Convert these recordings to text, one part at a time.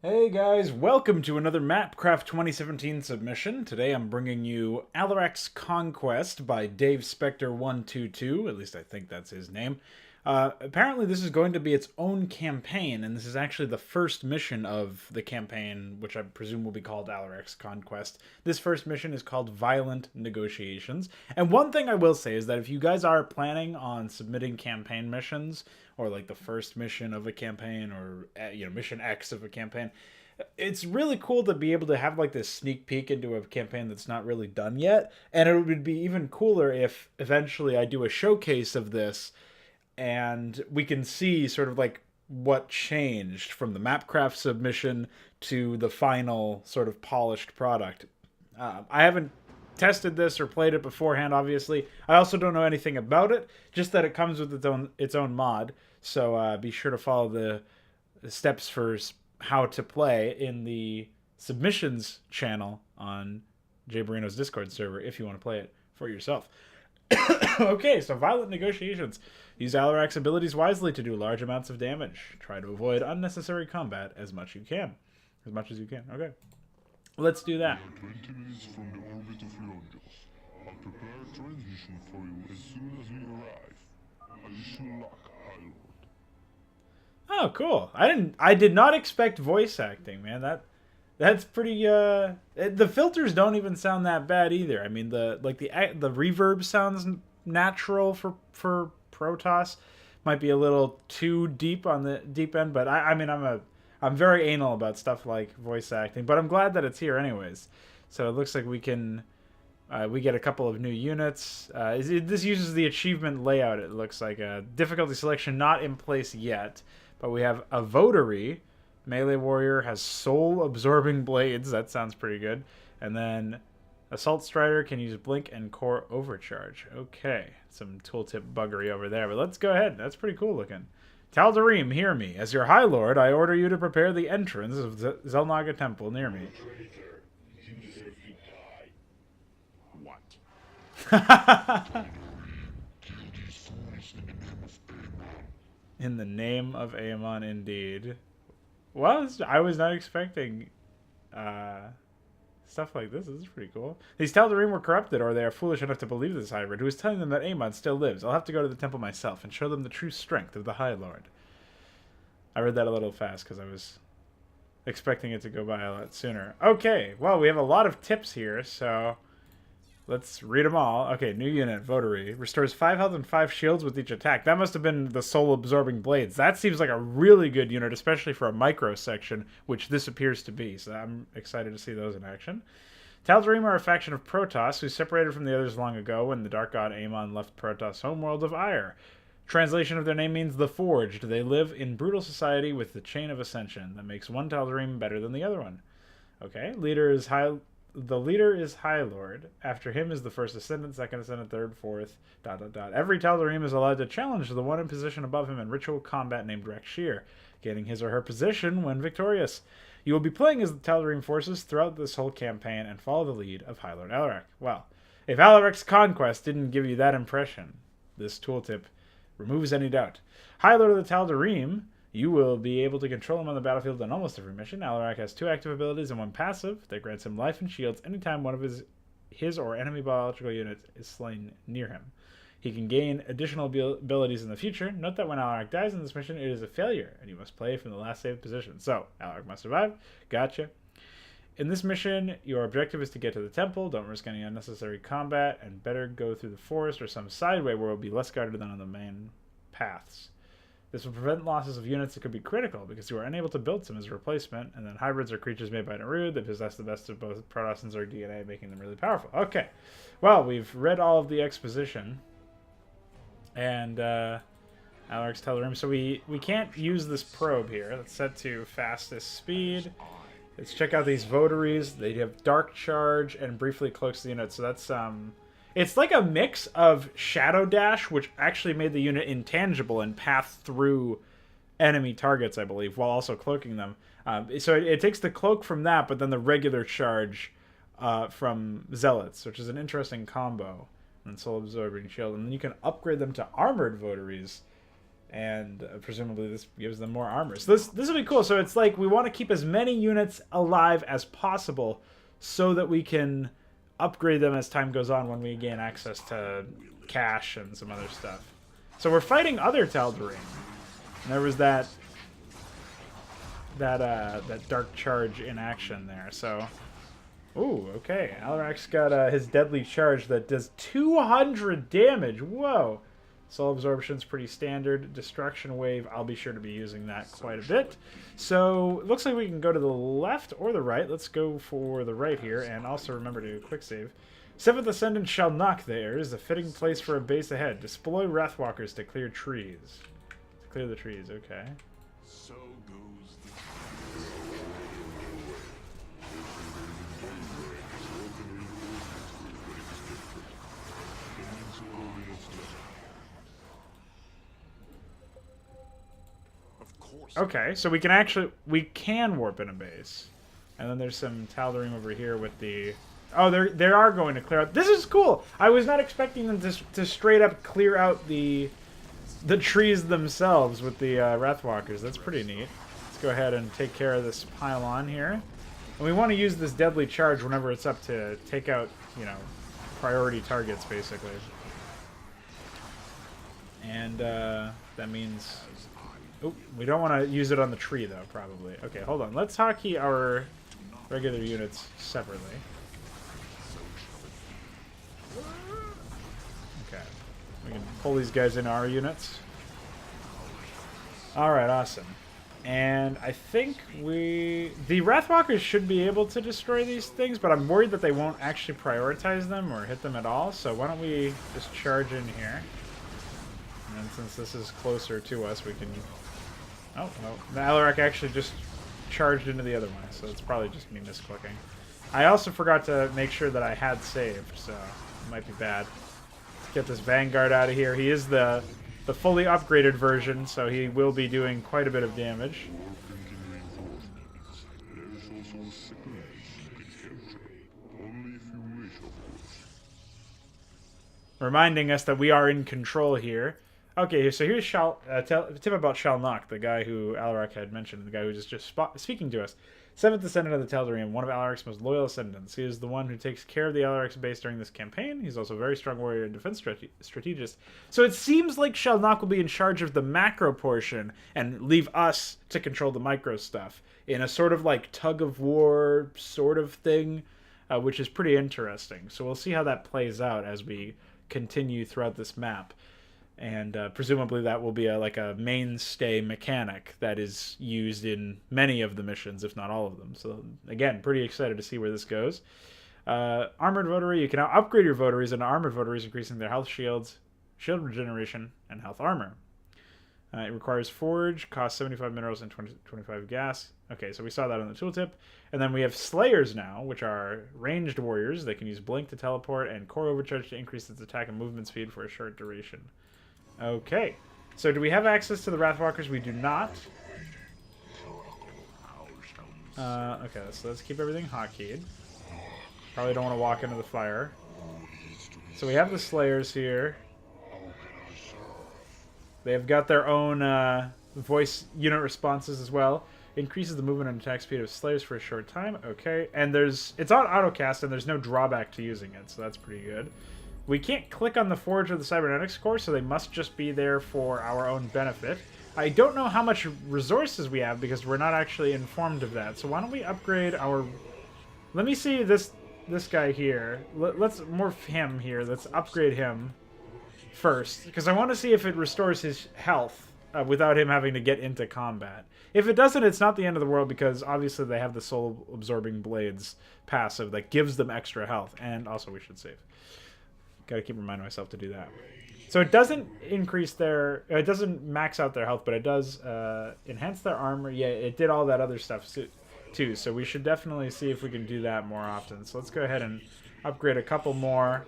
Hey guys, welcome to another MapCraft 2017 submission. Today I'm bringing you Alarak's Conquest by DaveSpectre122, at least I think that's his name. Apparently this is going to be its own campaign, and this is actually the first mission of the campaign, which I presume will be called Alarak's Conquest. This first mission is called Violent Negotiations. And one thing I will say is that if you guys are planning on submitting campaign missions, or like the first mission of a campaign, or mission X of a campaign, it's really cool to be able to have like this sneak peek into a campaign that's not really done yet. And it would be even cooler if eventually I do a showcase of this and we can see sort of like what changed from the MapCraft submission to the final sort of polished product. I haven't tested this or played it beforehand, obviously. I also don't know anything about it, just that it comes with its own mod. So be sure to follow the steps for how to play in the submissions channel on Jay Barino's Discord server if you want to play it for yourself. Okay, so Violent Negotiations. Use Alarak's abilities wisely to do large amounts of damage. Try to avoid unnecessary combat as much you can. As much as you can. Okay. Let's do that. We are 20 minutes from the orbit of Lonjos. I'll prepare a transmission for you as soon as we arrive. I wish you luck, High Lord. Oh, cool. I did not expect voice acting, man. That's pretty the filters don't even sound that bad either. I mean, the reverb sounds natural for Protoss. Might be a little too deep on the deep end, but I mean I'm very anal about stuff like voice acting, but I'm glad that it's here anyways. So it looks like we get a couple of new units. This uses the achievement layout. It looks like a difficulty selection not in place yet, but we have a votary. Melee warrior has soul absorbing blades. That sounds pretty good. And then assault strider can use blink and core overcharge. Okay, some tooltip buggery over there, but let's go ahead. That's pretty cool looking. Tal'Darim, hear me. As your High Lord, I order you to prepare the entrance of Zelnaga Temple near me. Traitor, you deserve to die. What? Kill these fools in the name of Aemon. In the name of Aemon, indeed. Well, I was not expecting stuff like this. This is pretty cool. These Tal'Darim were corrupted, or they are foolish enough to believe this hybrid, who is telling them that Aemon still lives. I'll have to go to the temple myself and show them the true strength of the High Lord. I read that a little fast because I was expecting it to go by a lot sooner. Okay, well, we have a lot of tips here, so let's read them all. Okay, new unit, Votary. Restores 5 health and 5 shields with each attack. That must have been the soul-absorbing blades. That seems like a really good unit, especially for a micro section, which this appears to be. So I'm excited to see those in action. Tal'Darim are a faction of Protoss who separated from the others long ago when the Dark God Aemon left Protoss' homeworld of Ire. Translation of their name means the Forged. They live in brutal society with the Chain of Ascension that makes one Tal'Darim better than the other one. Okay, the leader is High Lord. After him is the first ascendant, second ascendant, third, fourth, ... Every Tal'Darim is allowed to challenge the one in position above him in ritual combat named Rakshir, gaining his or her position when victorious. You will be playing as the Tal'Darim forces throughout this whole campaign and follow the lead of High Lord Alarak. Well, if Alarak's Conquest didn't give you that impression, this tooltip removes any doubt. High Lord of the Tal'Darim, you will be able to control him on the battlefield on almost every mission. Alarak has 2 active abilities and 1 passive that grants him life and shields anytime one of his or enemy biological units is slain near him. He can gain additional abilities in the future. Note that when Alarak dies in this mission, it is a failure, and you must play from the last saved position. So, Alarak must survive. Gotcha. In this mission, your objective is to get to the temple. Don't risk any unnecessary combat, and better go through the forest or some side way where it will be less guarded than on the main paths. This will prevent losses of units that could be critical, because you are unable to build some as a replacement, and then hybrids are creatures made by Narude that possess the best of both Protoss and Zerg DNA, making them really powerful. Okay, well, we've read all of the exposition, and Alarak's Tal'Darim, so we can't use this probe here. Let's set to fastest speed. Let's check out these votaries. They have Dark Charge and briefly cloaks the unit, so that's it's like a mix of Shadow Dash, which actually made the unit intangible and path through enemy targets, I believe, while also cloaking them. So it takes the cloak from that, but then the regular charge from Zealots, which is an interesting combo. And Soul Absorbing Shield. And then you can upgrade them to Armored Votaries, And presumably this gives them more armor. So this will be cool. So it's like we want to keep as many units alive as possible so that we can upgrade them as time goes on when we gain access to cash and some other stuff. So we're fighting other Tal'Darim. And there was that dark charge in action there. So, ooh, okay. Alarak's got his deadly charge that does 200 damage. Whoa. Soul Absorption's pretty standard. Destruction Wave, I'll be sure to be using that quite a bit. So, it looks like we can go to the left or the right. Let's go for the right here, and also remember to quick save. 7th Ascendant shall knock there is a fitting place for a base ahead. Deploy Wrathwalkers to clear trees. To clear the trees, okay. So goes the Okay, so we can warp in a base. And then there's some Tal'Darim over here with the... Oh, they are going to clear out... This is cool! I was not expecting them to straight up clear out the trees themselves with the Wrathwalkers. That's pretty neat. Let's go ahead and take care of this pylon here. And we want to use this deadly charge whenever it's up to take out, you know, priority targets, basically. And that means... Oh, we don't want to use it on the tree, though, probably. Okay, hold on. Let's hotkey our regular units separately. Okay. We can pull these guys into our units. Alright, awesome. And I think the Wrathwalkers should be able to destroy these things, but I'm worried that they won't actually prioritize them or hit them at all. So why don't we just charge in here. And since this is closer to us, we can... Oh, well, the Alarak actually just charged into the other one, so it's probably just me misclicking. I also forgot to make sure that I had saved, so it might be bad. Let's get this Vanguard out of here. He is the fully upgraded version, so he will be doing quite a bit of damage. Reminding us that we are in control here. Okay, so here's tip about Shalnak, the guy who Alarak had mentioned, the guy who was just speaking to us. 7th Ascendant of the Tal'Darim, one of Alarak's most loyal ascendants. He is the one who takes care of the Alarak's base during this campaign. He's also a very strong warrior and defense strategist. So it seems like Shalnak will be in charge of the macro portion and leave us to control the micro stuff in a sort of like tug-of-war sort of thing, which is pretty interesting. So we'll see how that plays out as we continue throughout this map. And presumably that will be like a mainstay mechanic that is used in many of the missions, if not all of them. So again, pretty excited to see where this goes. Armored Votary, you can now upgrade your votaries into armored votaries, increasing their health shields, shield regeneration, and health armor. It requires forge, costs 75 minerals and 25 gas. Okay, so we saw that on the tooltip. And then we have Slayers now, which are ranged warriors. They can use Blink to teleport and Core Overcharge to increase its attack and movement speed for a short duration. Okay, so do we have access to the Wrathwalkers? We do not. Okay, so let's keep everything hotkeyed. Probably don't want to walk into the fire. So we have the Slayers here. They've got their own voice unit responses as well. Increases the movement and attack speed of Slayers for a short time. Okay, and it's on autocast and there's no drawback to using it, so that's pretty good. We can't click on the Forge or the Cybernetics core, so they must just be there for our own benefit. I don't know how much resources we have because we're not actually informed of that. So why don't we upgrade our... Let me see this guy here. Let's morph him here. Let's upgrade him first, because I want to see if it restores his health without him having to get into combat. If it doesn't, it's not the end of the world, because obviously they have the Soul Absorbing Blades passive that gives them extra health. And also we should save. Gotta keep reminding myself to do that. So it doesn't increase their... It doesn't max out their health, but it does enhance their armor. Yeah, it did all that other stuff too. So we should definitely see if we can do that more often. So let's go ahead and upgrade a couple more.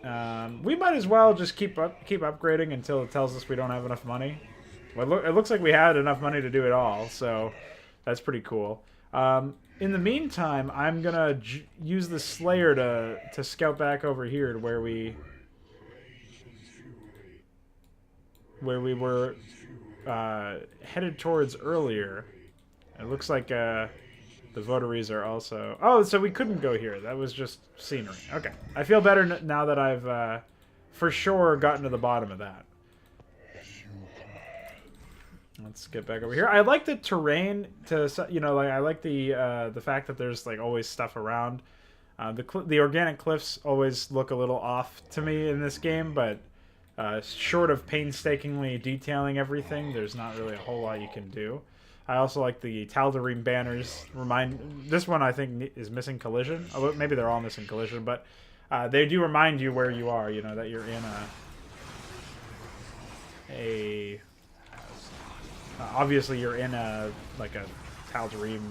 We might as well just keep upgrading until it tells us we don't have enough money. Well, it looks like we had enough money to do it all, so that's pretty cool. In the meantime, I'm gonna use the Slayer to scout back over here to where we... where we were headed towards earlier. It looks like the votaries are also... Oh, so we couldn't go here. That was just scenery. Okay. I feel better now that I've for sure gotten to the bottom of that. Let's get back over here. I like the terrain to, you know, like I like the fact that there's like always stuff around. The organic cliffs always look a little off to me in this game, but short of painstakingly detailing everything, there's not really a whole lot you can do. I also like the Tal'Darim banners. This one I think is missing collision. Although maybe they're all missing collision, but they do remind you where you are. You know that you're in obviously you're in a Tal'Darim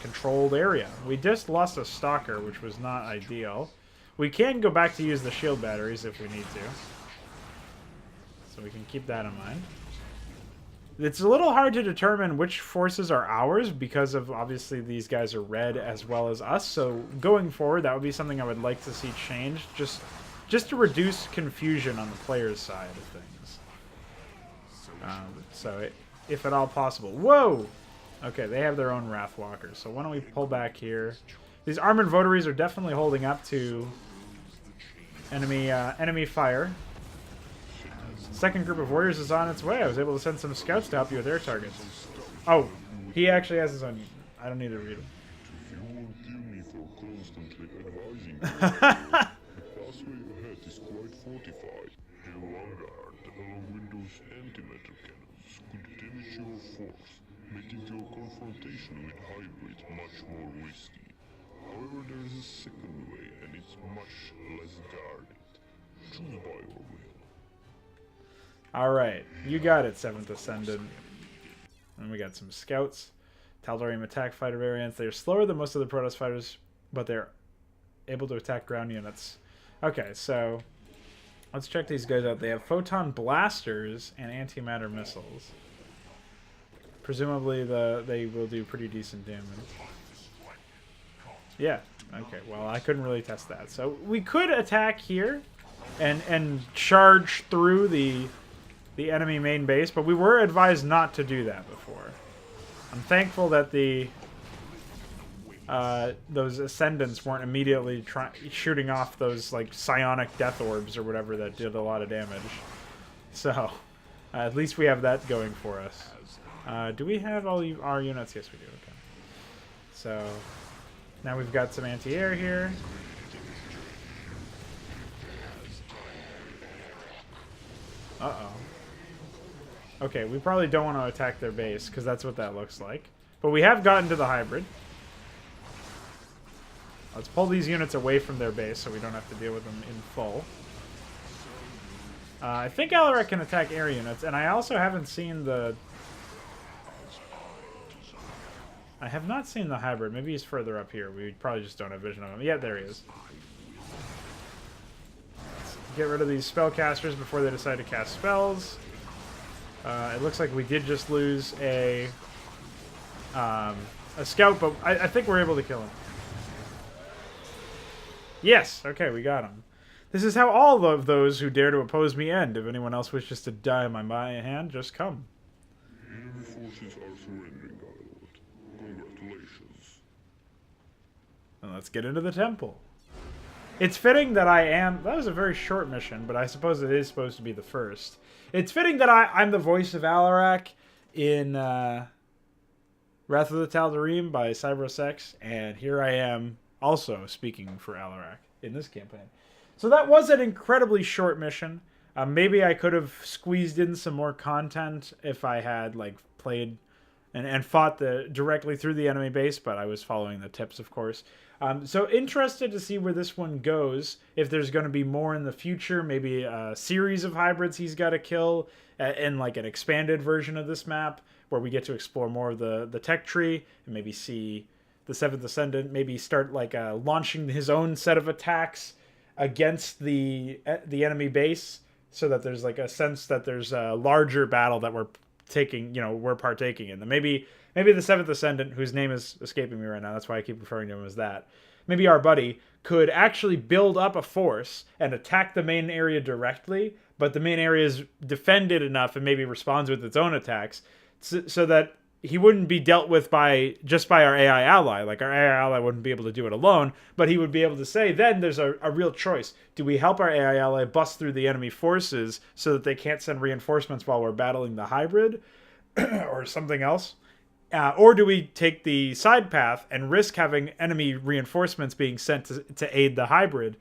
controlled area. We just lost a stalker, which was not ideal. We can go back to use the shield batteries if we need to. So we can keep that in mind. It's a little hard to determine which forces are ours because of obviously these guys are red as well as us. So going forward, that would be something I would like to see changed, just to reduce confusion on the player's side of things. If at all possible. Whoa! Okay, they have their own Wrathwalkers. So why don't we pull back here? These armored votaries are definitely holding up to enemy fire. Second group of warriors is on its way. I was able to send some scouts to help you with their targets. Oh, he actually has his own. I don't need to read him. If you won't kill me for constantly advising you, the pathway ahead is quite fortified. The vanguard, along with those antimatter cannons, could damage your force, making your confrontation with hybrids much more risky. However, there is a second way, and it's much less guarded. Choose by your will. Alright, you got it, 7th Ascendant. And we got some scouts. Tal'Darim attack fighter variants. They're slower than most of the Protoss fighters, but they're able to attack ground units. Okay, so let's check these guys out. They have photon blasters and antimatter missiles. Presumably they will do pretty decent damage. Yeah, okay, well I couldn't really test that. So we could attack here and charge through the enemy main base, but we were advised not to do that before. I'm thankful that those ascendants weren't immediately shooting off those like psionic death orbs or whatever that did a lot of damage. So at least we have that going for us. Do we have all our units? Yes, we do. Okay. So now we've got some anti-air here. Uh-oh. Okay, we probably don't want to attack their base, because that's what that looks like. But we have gotten to the hybrid. Let's pull these units away from their base so we don't have to deal with them in full. I think Alarak can attack air units, and I also haven't seen the... I have not seen the hybrid. Maybe he's further up here. We probably just don't have vision of him. Yeah, there he is. Let's get rid of these spellcasters before they decide to cast spells. It looks like we did just lose a scout, but I think we're able to kill him. Yes! Okay, we got him. This is how all of those who dare to oppose me end. If anyone else wishes to die in my hand, just come. Enemy forces are surrendering, my lord. Congratulations. And let's get into the temple. It's fitting that I am... That was a very short mission, but I suppose it is supposed to be the first. It's fitting that I'm the voice of Alarak in Wrath of the Tal'Darim by Cyberus X, and here I am also speaking for Alarak in this campaign. So that was an incredibly short mission. Maybe I could have squeezed in some more content if I had like played and fought directly through the enemy base, but I was following the tips, of course. So interested to see where this one goes, if there's going to be more in the future, maybe a series of hybrids he's got to kill, in like an expanded version of this map, where we get to explore more of the tech tree, and maybe see the 7th Ascendant, maybe start like launching his own set of attacks against the enemy base, so that there's like a sense that there's a larger battle that we're partaking in. Maybe the 7th Ascendant, whose name is escaping me right now, that's why I keep referring to him as that. Maybe our buddy could actually build up a force and attack the main area directly, but the main area is defended enough and maybe responds with its own attacks, so that he wouldn't be dealt with just by our AI ally. Like, our AI ally wouldn't be able to do it alone, but he would be able to say, then there's a real choice. Do we help our AI ally bust through the enemy forces so that they can't send reinforcements while we're battling the hybrid or something else? Or do we take the side path and risk having enemy reinforcements being sent to aid the hybrid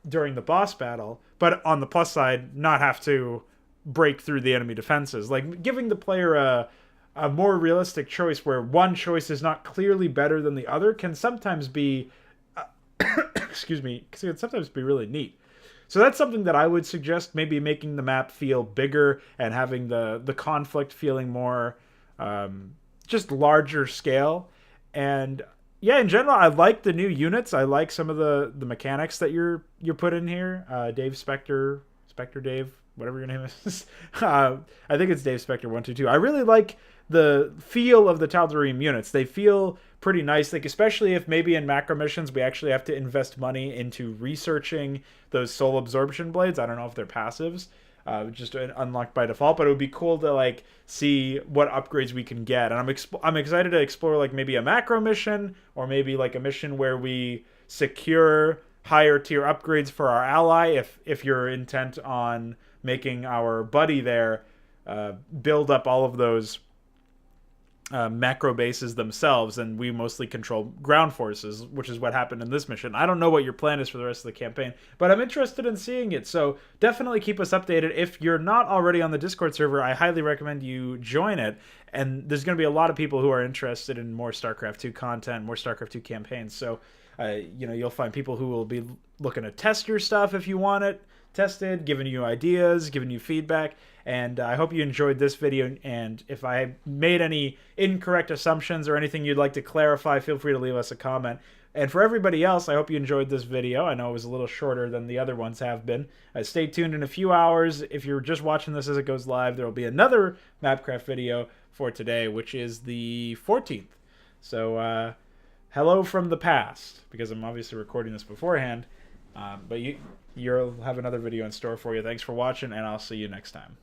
during the boss battle, but on the plus side, not have to break through the enemy defenses? Like, giving the player a more realistic choice where one choice is not clearly better than the other can sometimes be, excuse me, can sometimes be really neat. So that's something that I would suggest, maybe making the map feel bigger and having the conflict feeling more just larger scale. And yeah, in general, I like the new units. I like some of the mechanics that you put in here. Spectre Dave, whatever your name is. I think it's DaveSpectre122. I really like the feel of the Tal'Darim units. They feel pretty nice, like especially if maybe in macro missions we actually have to invest money into researching those soul absorption blades. I don't know if they're passives, just unlocked by default, but it would be cool to like see what upgrades we can get. And I'm excited to explore like maybe a macro mission, or maybe like a mission where we secure higher tier upgrades for our ally if you're intent on making our buddy there build up all of those macro bases themselves, and we mostly control ground forces, which is what happened in this mission. I don't know what your plan is for the rest of the campaign, but I'm interested in seeing it, so definitely keep us updated. If you're not already on the Discord server, I highly recommend you join it, and there's going to be a lot of people who are interested in more StarCraft 2 content, more StarCraft 2 campaigns, so you'll find people who will be looking to test your stuff if you want it tested, giving you ideas, giving you feedback. And I hope you enjoyed this video, and if I made any incorrect assumptions or anything you'd like to clarify, feel free to leave us a comment. And for everybody else, I hope you enjoyed this video. I know it was a little shorter than the other ones have been. Stay tuned in a few hours. If you're just watching this as it goes live, there will be another MapCraft video for today, which is the 14th. So hello from the past, because I'm obviously recording this beforehand. But you'll have another video in store for you. Thanks for watching, and I'll see you next time.